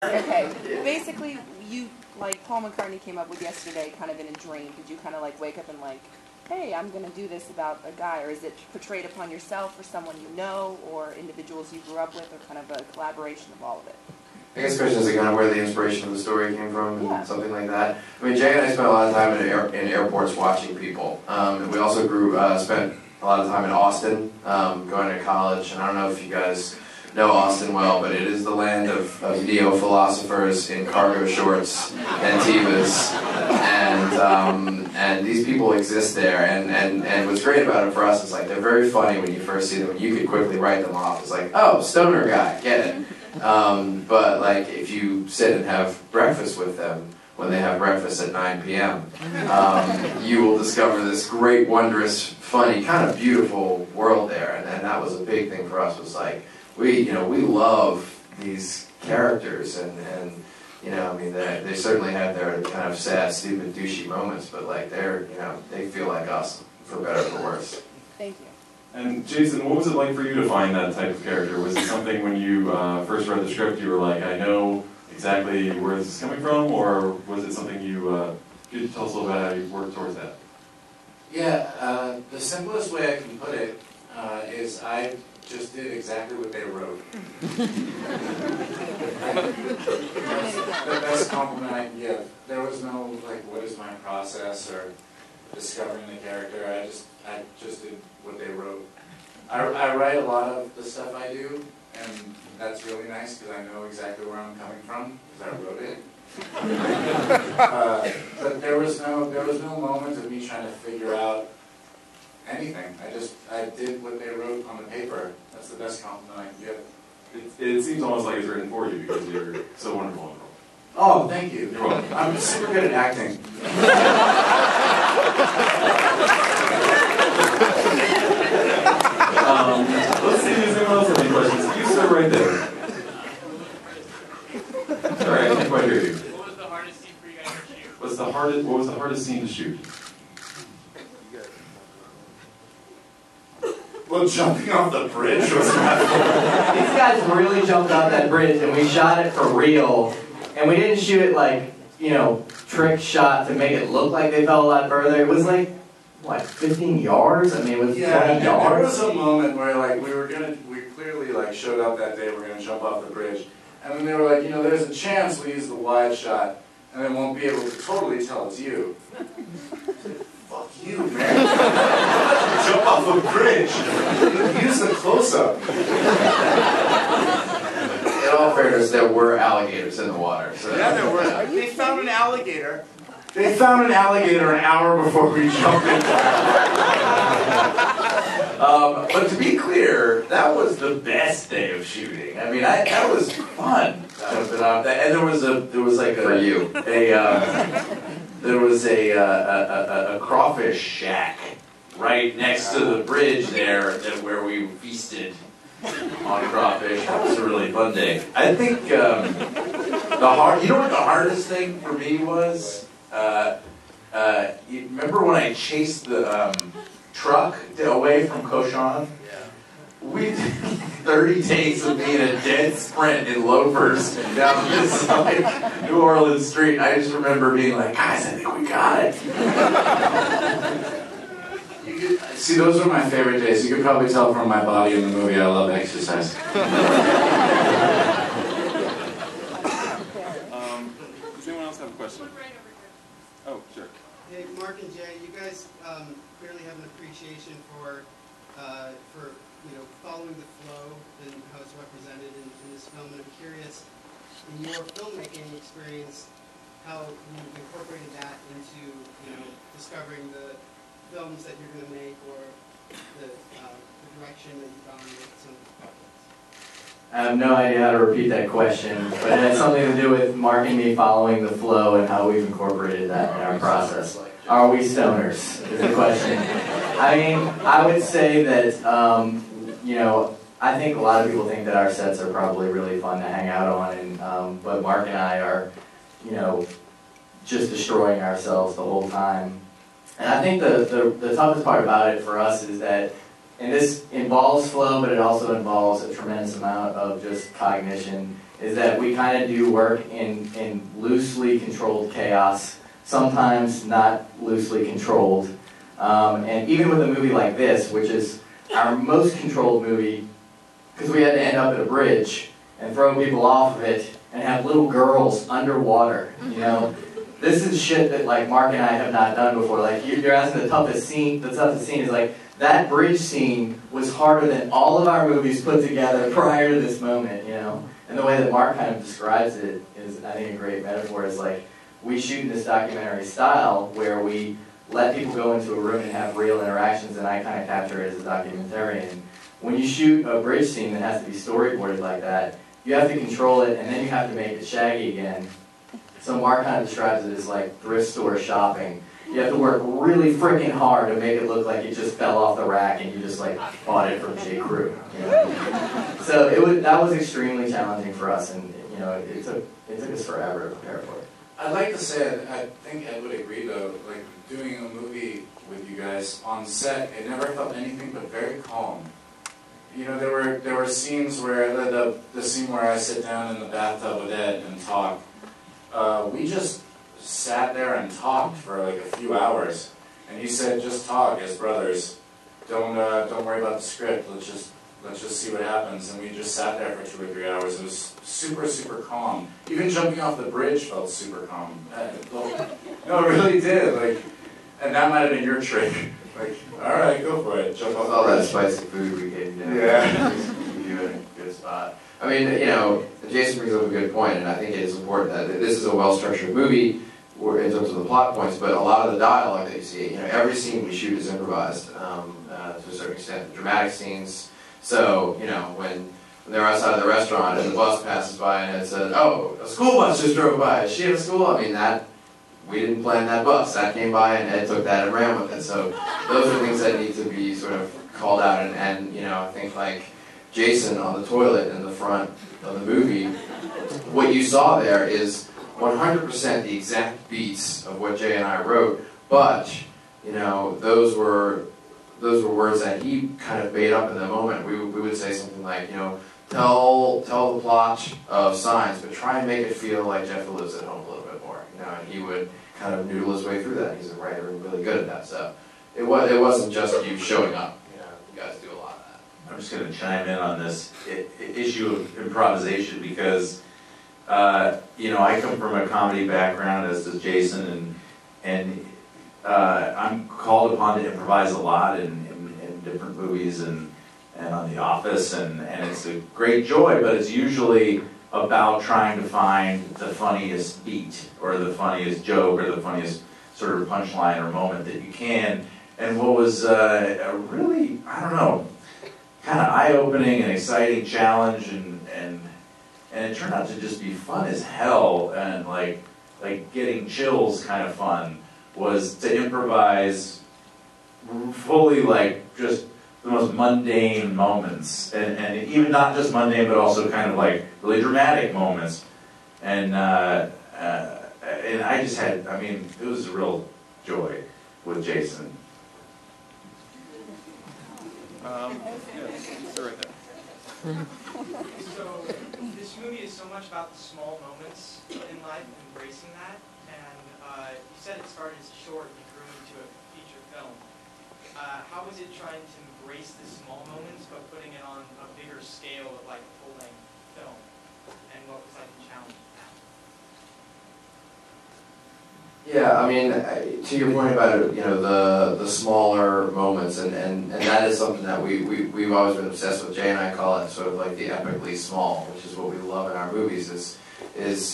Okay, basically, like Paul McCartney came up with yesterday kind of in a dream. Did you kind of like wake up and like, hey, I'm going to do this about a guy, or is it portrayed upon yourself or someone you know or individuals you grew up with, or kind of a collaboration of all of it? I guess the question is kind of where the inspiration of the story came from, yeah. Something like that. I mean, Jay and I spent a lot of time in airports watching people. And we also spent a lot of time in Austin, going to college. And I don't know if you guys know Austin well, but it is the land of neo-philosophers in cargo shorts and tivas. And these people exist there. And what's great about it for us is like they're very funny when you first see them. And you could quickly write them off. It's like, oh, stoner guy, get it. But like if you sit and have breakfast with them when they have breakfast at 9 p.m., you will discover this great, wondrous, funny, kind of beautiful world there. And that was a big thing for us. Was like we love these characters, and I mean they certainly have their kind of sad, stupid, douchey moments, but like they feel like us for better or for worse. Thank you. And Jason, what was it like for you to find that type of character? Was it something when you first read the script you were like, I know exactly where this is coming from, or was it something you, could you tell us a little bit how you worked towards that? Yeah, the simplest way I can put it is I just did exactly what they wrote. The best compliment I can give. There was no, like, what is my process, or discovering the character. I just did what they wrote. I write a lot of the stuff I do, and that's really nice because I know exactly where I'm coming from because I wrote it. But there was no moment of me trying to figure out anything. I did what they wrote on the paper. That's the best compliment I can give. It seems almost like it's written for you because you're so wonderful. Oh, thank you. You're welcome. I'm super good at acting. Let's see if anyone else has any questions. You sir right there. Sorry, I can't quite hear you. What was the hardest scene for you guys to shoot? What was the hardest scene to shoot? Well, jumping off the bridge was not These guys really jumped off that bridge, and we shot it for real. And we didn't shoot it like, trick shot to make it look like they fell a lot further. It was like, what, 15 yards? I mean, it was 20 yards. There was a moment where like we clearly like showed up that day, we're gonna jump off the bridge. And then they were like, there's a chance we use the wide shot and they won't be able to totally tell it's you. Fuck you, man. Jump off a bridge. Use the close-up. In all fairness, there were alligators in the water. So yeah, there were. They found an alligator. They found an alligator an hour before we jumped into it. But to be clear, that was the best day of shooting. I mean, that was fun. And there was a crawfish shack right next to the bridge there where we feasted on crawfish. That was a really fun day. I think you know what the hardest thing for me was? You remember when I chased the truck away from Koshan? Yeah. We did 30 takes of me in a dead sprint in loafers down this side New Orleans street. I just remember being like, guys, I think we got it. See, those are my favorite days. You could probably tell from my body in the movie I love exercise. Does anyone else have a question? Oh, sure. Hey, Mark and Jay, you guys clearly have an appreciation for following the flow and how it's represented in this film. And I'm curious, in your filmmaking experience, how you've incorporated that into discovering the films that you're going to make, or the direction that you've gone with some of the projects. I have no idea how to repeat that question, but it has something to do with Mark and me following the flow and how we've incorporated that in our process. Are we stoners, is the question. I mean, I would say that, I think a lot of people think that our sets are probably really fun to hang out on, and but Mark and I are, just destroying ourselves the whole time. And I think the toughest part about it for us is that, and this involves flow, but it also involves a tremendous amount of just cognition, is that we kind of do work in loosely controlled chaos, sometimes not loosely controlled. And even with a movie like this, which is our most controlled movie, because we had to end up at a bridge and throw people off of it and have little girls underwater, you know. This is shit that like Mark and I have not done before. Like you're asking the toughest scene is like that bridge scene was harder than all of our movies put together prior to this moment, you know. And the way that Mark kind of describes it is, I think, a great metaphor. Is like we shoot in this documentary style where we let people go into a room and have real interactions, and I kind of capture it as a documentarian. When you shoot a bridge scene that has to be storyboarded like that, you have to control it, and then you have to make it shaggy again. So Mark kind of describes it as like thrift store shopping. You have to work really freaking hard to make it look like it just fell off the rack and you just like bought it from J. Crew. You know? So that was extremely challenging for us, and you know it took us forever to prepare for it. I'd like to say, I think Ed would agree though, like doing a movie with you guys on set, it never felt anything but very calm. You know, there were scenes where, the scene where I sit down in the bathtub with Ed and talk, we just sat there and talked for like a few hours. And he said, just talk as brothers. Don't worry about the script, let's just see what happens. And we just sat there for 2 or 3 hours. It was super, super calm. Even jumping off the bridge felt super calm. No, it really did. Like, and that might have been your trick. Like, all right, go for it. Jump off All the that bridge. spicy food we gave you. Yeah. You in a good spot. I mean, you know, Jason brings up a good point, and I think it is important that this is a well-structured movie in terms of the plot points, but a lot of the dialogue that you see, you know, every scene we shoot is improvised to a certain extent. Dramatic scenes. So, you know, when they're outside of the restaurant and the bus passes by and it says, "Oh, a school bus just drove by. Is she at a school?" I mean, we didn't plan that bus. That came by and Ed took that and ran with it. So those are things that need to be sort of called out. And you know, I think like Jason on the toilet in the front of the movie, what you saw there is 100% the exact beats of what Jay and I wrote, but you know, those were words that he kind of made up in the moment. We would say something like, you know, tell the plot of Signs, but try and make it feel like Jeff lives at home a little bit more. You know, and he would kind of noodle his way through that. He's a writer and really good at that. So it wasn't just you showing up. You know, you guys do a lot of that. I'm just going to chime in on this issue of improvisation because, you know, I come from a comedy background, as does Jason, and I'm called upon to improvise a lot in different movies and on The Office, and it's a great joy, but it's usually about trying to find the funniest beat or the funniest joke or the funniest sort of punchline or moment that you can. And what was a really, I don't know, kind of eye-opening and exciting challenge, and it turned out to just be fun as hell, and like getting chills kind of fun, was to improvise fully like just the most mundane moments, and even not just mundane, but also kind of like really dramatic moments. And I just had, I mean, it was a real joy with Jason. Right there. So this movie is so much about the small moments in life, embracing that. And you said it started as short and grew into a feature film. How was it trying to embrace the small moments but putting it on a bigger scale of like a full-length film? And what was like the challenge of that? Yeah, I mean, to your point about it, you know, the smaller moments, and that is something that we've always been obsessed with. Jay and I call it sort of like the epically small, which is what we love in our movies. Is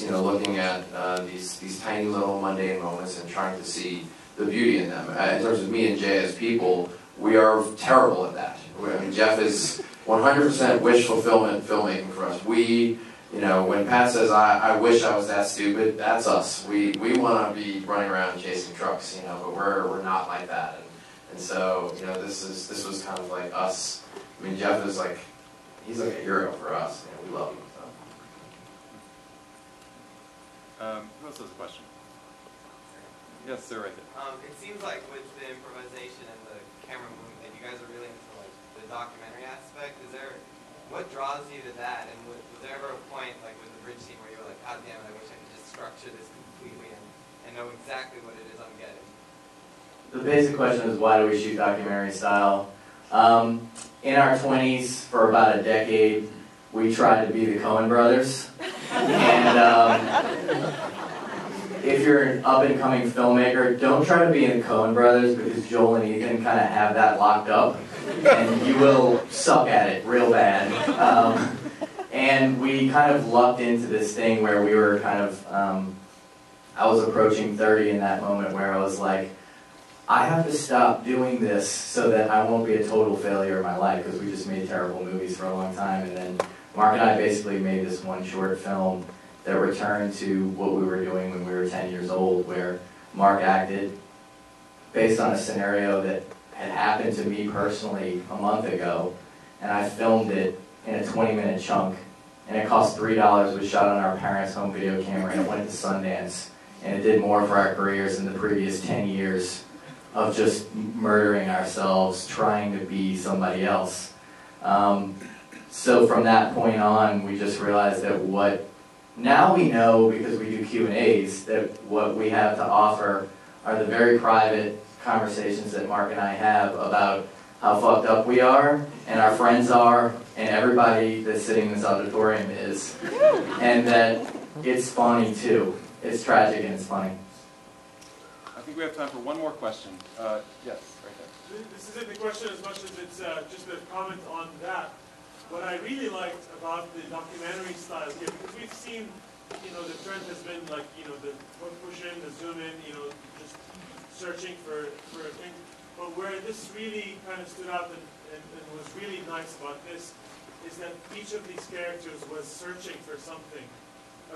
you know, looking at these tiny little mundane moments and trying to see the beauty in them. In terms of me and Jay as people, we are terrible at that. I mean, Jeff is 100% wish fulfillment filmmaking for us. You know, when Pat says, I wish I was that stupid, that's us. We want to be running around chasing trucks, you know, but we're not like that. And so, you know, this was kind of like us. I mean, Jeff is like, he's like a hero for us. You know, we love him. So. Who else has a question? Yes, sir, right there. It seems like with the improvisation and the camera movement that you guys are really into like the documentary aspect. Is there what draws you to that? And was there ever a point, like with the bridge scene, where you were like, God damn it, I wish I could just structure this completely and know exactly what it is I'm getting? The basic question is, why do we shoot documentary style? In our 20s, for about a decade, we tried to be the Coen brothers. And if you're an up-and-coming filmmaker, don't try to be in the Coen brothers, because Joel and Ethan kind of have that locked up, and you will suck at it real bad. And we kind of lucked into this thing where we were kind of, I was approaching 30 in that moment, where I was like, I have to stop doing this so that I won't be a total failure in my life, because we just made terrible movies for a long time. And then Mark and I basically made this one short film that returned to what we were doing when we were 10 years old, where Mark acted based on a scenario that had happened to me personally a month ago, and I filmed it in a 20-minute chunk, and it cost $3, was shot on our parents' home video camera, and it went to Sundance, and it did more for our careers than the previous 10 years of just murdering ourselves, trying to be somebody else. So from that point on, we just realized that now we know, because we do Q&As, that what we have to offer are the very private conversations that Mark and I have about how fucked up we are, and our friends are, and everybody that's sitting in this auditorium is. And that it's funny too. It's tragic and it's funny. I think we have time for one more question. Yes, right there. This isn't a question as much as it's just a comment on that. What I really liked about the documentary style here, because we've seen, the trend has been like, the push in, the zoom in, just searching for a thing. But where this really kind of stood out and was really nice about this is that each of these characters was searching for something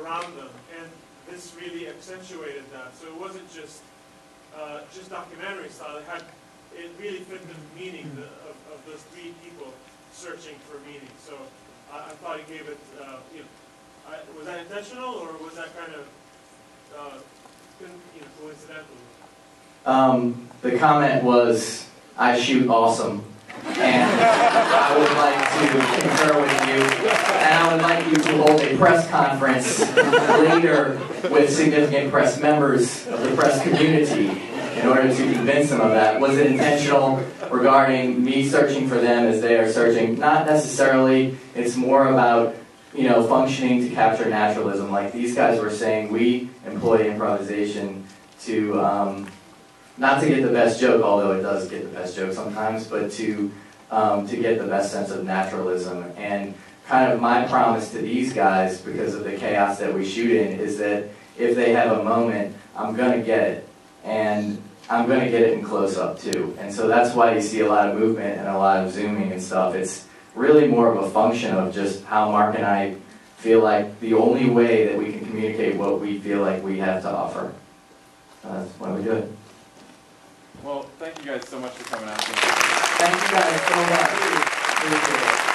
around them, and this really accentuated that. So it wasn't just documentary style. It really fit the meaning of those three people searching for meaning. So I thought he gave it, was that intentional, or was that kind of coincidental? The comment was, I shoot awesome, and I would like to concur with you, and I would like you to hold a press conference later with significant press members of the press community in order to convince them of that. Was it intentional regarding me searching for them as they are searching? Not necessarily. It's more about, functioning to capture naturalism. Like these guys were saying, we employ improvisation to, not to get the best joke, although it does get the best joke sometimes, but to get the best sense of naturalism. And kind of my promise to these guys, because of the chaos that we shoot in, is that if they have a moment, I'm going to get it. And I'm going to get it in close-up too. And so that's why you see a lot of movement and a lot of zooming and stuff. It's really more of a function of just how Mark and I feel like the only way that we can communicate what we feel like we have to offer. That's why we do it. Well, thank you guys so much for coming out. Thank you guys so much. Appreciate it.